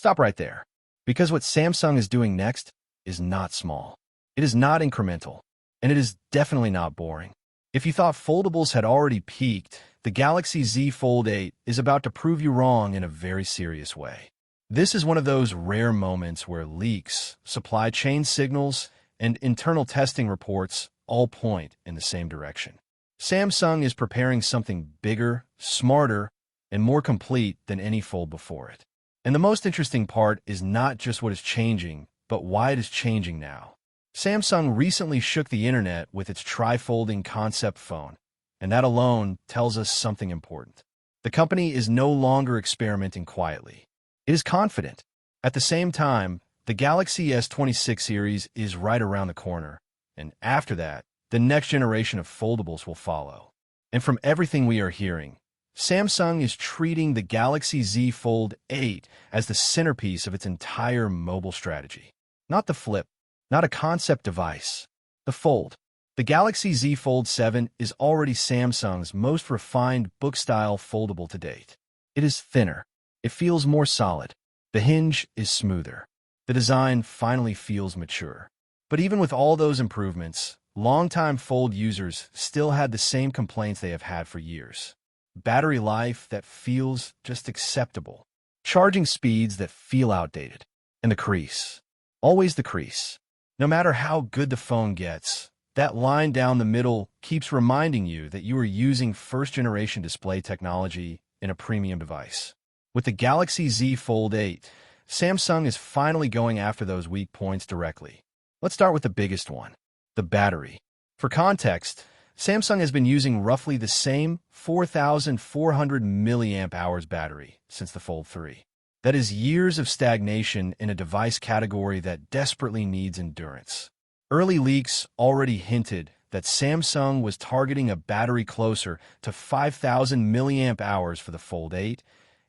Stop right there. Because what Samsung is doing next is not small. It is not incremental, and it is definitely not boring. If you thought foldables had already peaked, the Galaxy Z Fold 8 is about to prove you wrong in a very serious way. This is one of those rare moments where leaks, supply chain signals, and internal testing reports all point in the same direction. Samsung is preparing something bigger, smarter, and more complete than any fold before it. And the most interesting part is not just what is changing, but why it is changing now. Samsung recently shook the internet with its tri-folding concept phone, and that alone tells us something important. The company is no longer experimenting quietly. It is confident. At the same time, the Galaxy S26 series is right around the corner, and after that, the next generation of foldables will follow. And from everything we are hearing, Samsung is treating the Galaxy Z Fold 8 as the centerpiece of its entire mobile strategy. Not the Flip, not a concept device. The Fold. The Galaxy Z Fold 7 is already Samsung's most refined book-style foldable to date. It is thinner. It feels more solid. The hinge is smoother. The design finally feels mature. But even with all those improvements, longtime Fold users still had the same complaints they have had for years. Battery life that feels just acceptable. Charging speeds that feel outdated. And the crease. Always the crease. No matter how good the phone gets, that line down the middle keeps reminding you that you are using first-generation display technology in a premium device. With the Galaxy Z Fold 8, Samsung is finally going after those weak points directly. Let's start with the biggest one, the battery. For context, Samsung has been using roughly the same 4,400 milliamp hours battery since the Fold 3. That is years of stagnation in a device category that desperately needs endurance. Early leaks already hinted that Samsung was targeting a battery closer to 5,000 milliamp hours for the Fold 8,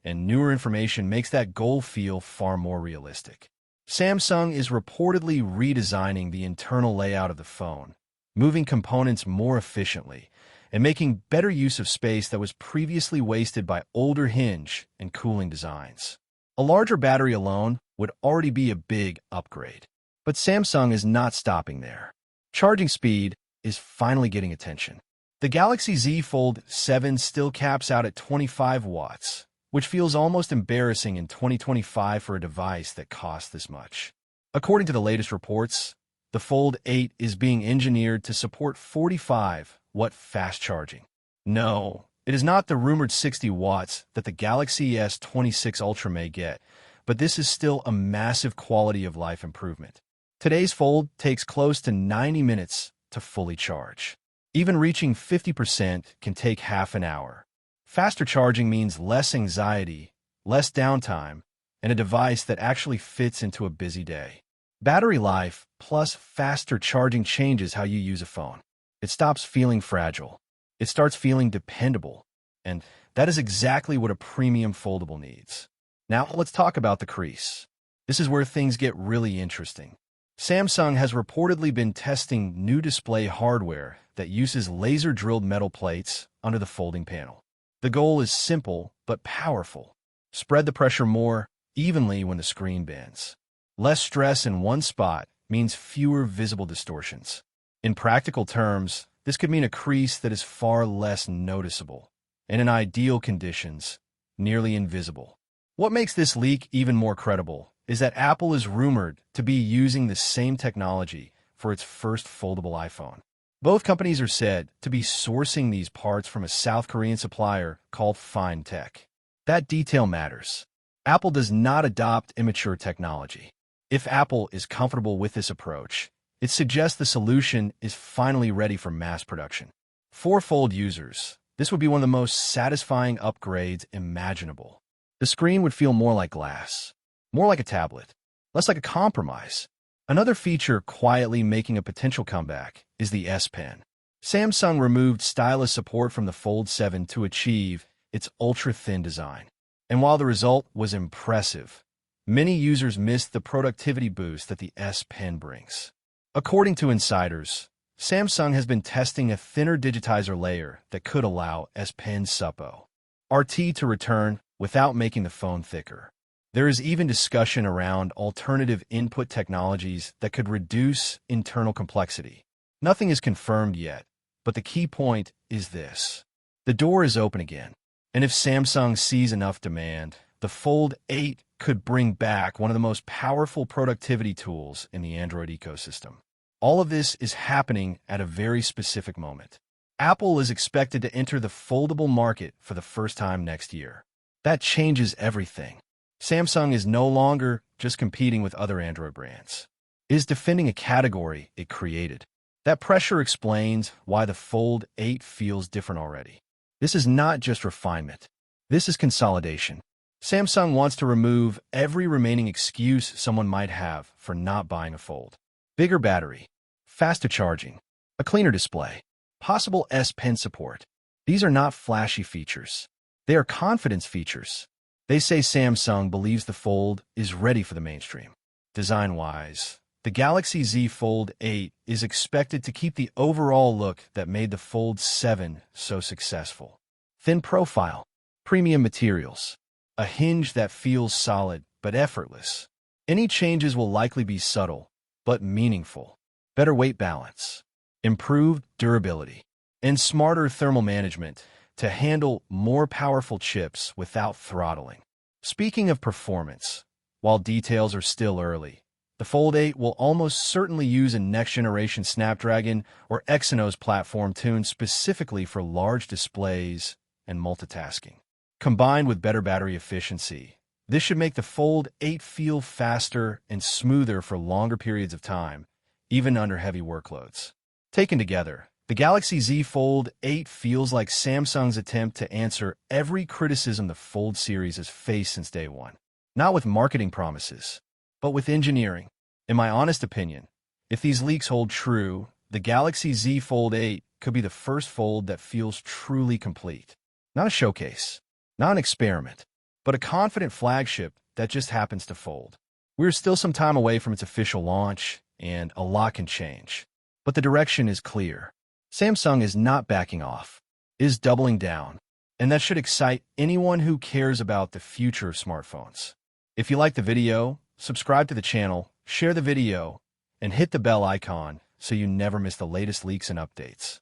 and newer information makes that goal feel far more realistic. Samsung is reportedly redesigning the internal layout of the phone, moving components more efficiently, and making better use of space that was previously wasted by older hinge and cooling designs. A larger battery alone would already be a big upgrade. But Samsung is not stopping there. Charging speed is finally getting attention. The Galaxy Z Fold 7 still caps out at 25 watts, which feels almost embarrassing in 2025 for a device that costs this much. According to the latest reports, the Fold 8 is being engineered to support 45-watt fast charging. No, it is not the rumored 60 watts that the Galaxy S26 Ultra may get, but this is still a massive quality of life improvement. Today's Fold takes close to 90 minutes to fully charge. Even reaching 50% can take half an hour. Faster charging means less anxiety, less downtime, and a device that actually fits into a busy day. Battery life plus faster charging changes how you use a phone. It stops feeling fragile. It starts feeling dependable. And that is exactly what a premium foldable needs. Now let's talk about the crease. This is where things get really interesting. Samsung has reportedly been testing new display hardware that uses laser-drilled metal plates under the folding panel. The goal is simple but powerful. Spread the pressure more evenly when the screen bends. Less stress in one spot means fewer visible distortions. In practical terms, this could mean a crease that is far less noticeable, and in ideal conditions, nearly invisible. What makes this leak even more credible is that Apple is rumored to be using the same technology for its first foldable iPhone. Both companies are said to be sourcing these parts from a South Korean supplier called FineTech. That detail matters. Apple does not adopt immature technology. If Apple is comfortable with this approach, it suggests the solution is finally ready for mass production. For Fold users, this would be one of the most satisfying upgrades imaginable. The screen would feel more like glass, more like a tablet, less like a compromise. Another feature quietly making a potential comeback is the S Pen. Samsung removed stylus support from the Fold 7 to achieve its ultra-thin design. And while the result was impressive, many users missed the productivity boost that the S Pen brings. According to insiders, Samsung has been testing a thinner digitizer layer that could allow S Pen Suppo RT to return without making the phone thicker. There is even discussion around alternative input technologies that could reduce internal complexity. Nothing is confirmed yet, but the key point is this. The door is open again, and if Samsung sees enough demand, the Fold 8 could bring back one of the most powerful productivity tools in the Android ecosystem. All of this is happening at a very specific moment. Apple is expected to enter the foldable market for the first time next year. That changes everything. Samsung is no longer just competing with other Android brands. It is defending a category it created. That pressure explains why the Fold 8 feels different already. This is not just refinement. This is consolidation. Samsung wants to remove every remaining excuse someone might have for not buying a Fold. Bigger battery, faster charging, a cleaner display, possible S Pen support. These are not flashy features. They are confidence features. They say Samsung believes the Fold is ready for the mainstream. Design-wise, the Galaxy Z Fold 8 is expected to keep the overall look that made the Fold 7 so successful. Thin profile, premium materials, a hinge that feels solid but effortless. Any changes will likely be subtle but meaningful. Better weight balance, improved durability, and smarter thermal management to handle more powerful chips without throttling. Speaking of performance, while details are still early, the Fold 8 will almost certainly use a next-generation Snapdragon or Exynos platform tuned specifically for large displays and multitasking. Combined with better battery efficiency, this should make the Fold 8 feel faster and smoother for longer periods of time, even under heavy workloads. Taken together, the Galaxy Z Fold 8 feels like Samsung's attempt to answer every criticism the Fold series has faced since day one. Not with marketing promises, but with engineering. In my honest opinion, if these leaks hold true, the Galaxy Z Fold 8 could be the first Fold that feels truly complete. Not a showcase, not an experiment, but a confident flagship that just happens to fold. We're still some time away from its official launch, and a lot can change. But the direction is clear. Samsung is not backing off, is doubling down, and that should excite anyone who cares about the future of smartphones. If you liked the video, subscribe to the channel, share the video, and hit the bell icon so you never miss the latest leaks and updates.